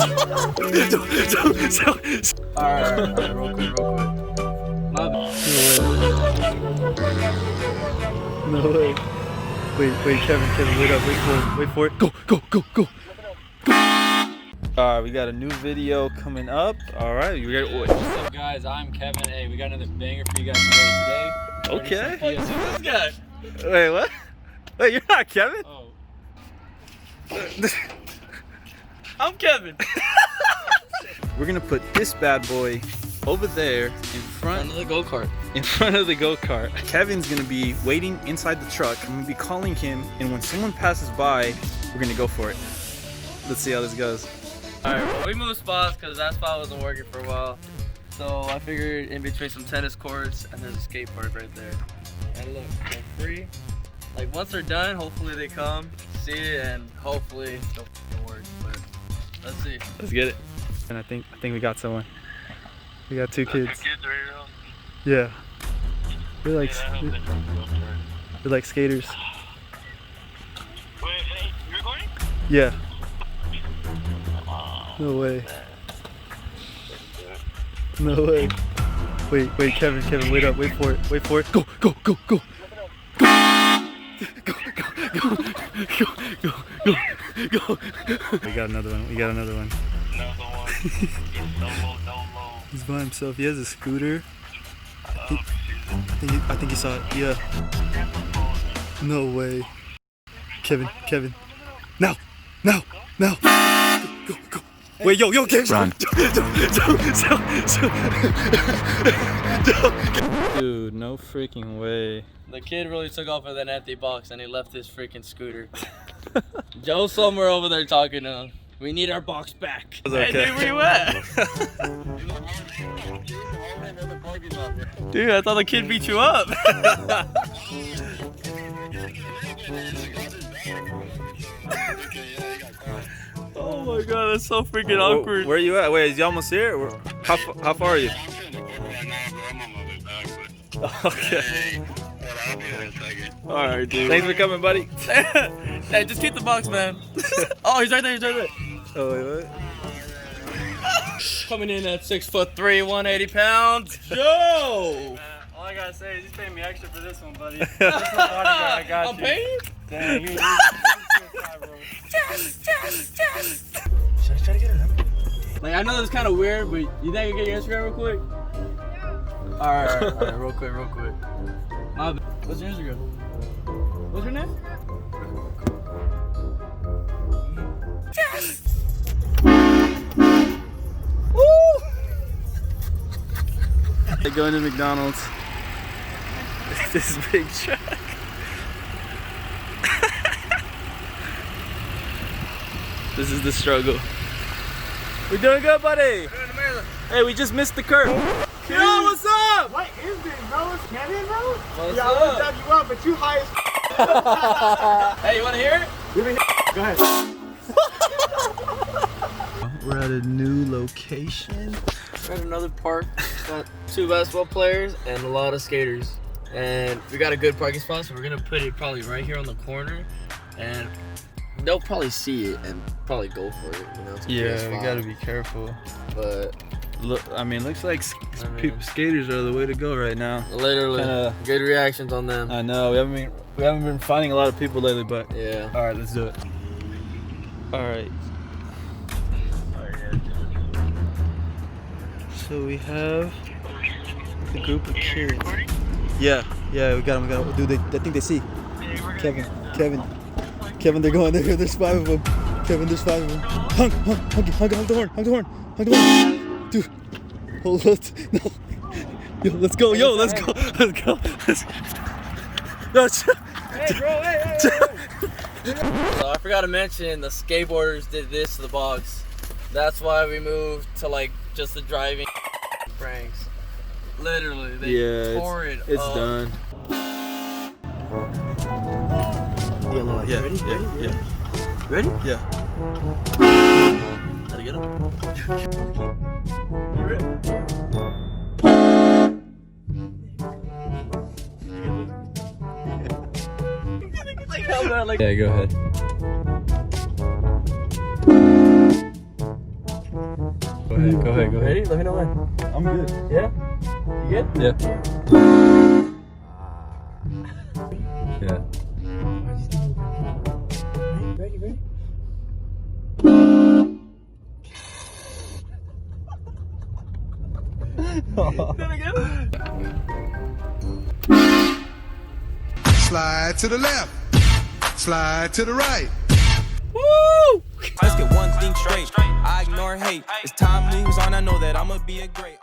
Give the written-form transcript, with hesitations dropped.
Alright, real quick. My bad. No way. Wait, Kevin, wait up, wait for it. Go. Alright, we got a new video coming up. Alright, you ready? What's up, guys? I'm Kevin. Hey, we got another banger for you guys today. Okay. Who's this guy? Wait, what? Wait, you're not Kevin? Oh. I'm Kevin. We're gonna put this bad boy over there in front of the go-kart. In front of the go-kart. Kevin's gonna be waiting inside the truck. I'm gonna be calling him, and when someone passes by, we're gonna go for it. Let's see how this goes. Alright, well, we moved spots because that spot wasn't working for a while. So I figured in between some tennis courts and there's a skate park right there. And look, they're free. Like once they're done, hopefully they come, see it, and hopefully they'll work. But let's see. Let's get it. And I think we got someone. We got two kids. Kids right now? Yeah. They're like skaters. Wait, hey, you recording? Yeah. No way. No way. Wait, Kevin, wait up, wait for it. Go. We got another one. Another one. He's low. He's by himself. He has a scooter. I think he saw it. Yeah. No way. Kevin. Now. Go. Wait, yo, Kevin. Run. Dude, no freaking way. The kid really took off with an empty box and he left his freaking scooter. Joe's somewhere over there talking to him. We need our box back. Okay. Hey, dude, where you at? Dude, I thought the kid beat you up. Oh my god, that's so freaking awkward. Where are you at? Wait, is he almost here? How far are you? Okay. Alright, dude. Thanks for coming, buddy. Hey, just keep the box, man. Oh, he's right there. Oh, wait, what? Coming in at 6'3", 180 pounds, Joe! All I gotta say is he's paying me extra for this one, buddy. This is the bodyguard, I got I'm you. paying? Dang, you Yes! Should I try to get her number? Like, I know this is kind of weird, but you think I can get your Instagram real quick? Alright, real quick. My bad. What's your Instagram? What's your name? Yes! Woo! They're going to McDonald's. This big truck. This is the struggle. We're doing good, buddy. Hey, we just missed the curve. Yo, what's up? What is this, bro? It's Kevin, bro? What's I up? wanna dab you up, but you high as Hey, you wanna hear it? Go ahead. We're at a new location. We're at another park. Got 2 basketball players and a lot of skaters. And we got a good parking spot, so we're gonna put it probably right here on the corner. And they'll probably see it and probably go for it, you know? It's a Yeah, PS5. we gotta be careful. But Look, I mean, looks like skaters are the way to go right now. literally, Kinda- good reactions on them. I know we haven't been finding a lot of people lately, but Yeah. all right, let's do it. All right. So we have the group of kids. Yeah, we got them. Dude, I think they see. Kevin, they're going there. There's 5 of them. Kevin, there's 5 of them. Hunk the horn. Dude, hold on. No. Yo, let's go. Yo, let's go. No, Hey, bro, hey. So I forgot to mention the skateboarders did this to the box. That's why we moved to like just the driving pranks. Literally, they tore it it's up. done. Yeah. Ready? Yeah. Gotta get him. Yeah, go ahead. Go ahead. Ready? Let me know when. I'm good. Yeah? You good? Yeah. Yeah. Ready? Slide to the left. Slide to the right. Woo! Let's get one thing straight. I ignore hate. As time moves on, I know that I'ma be a great.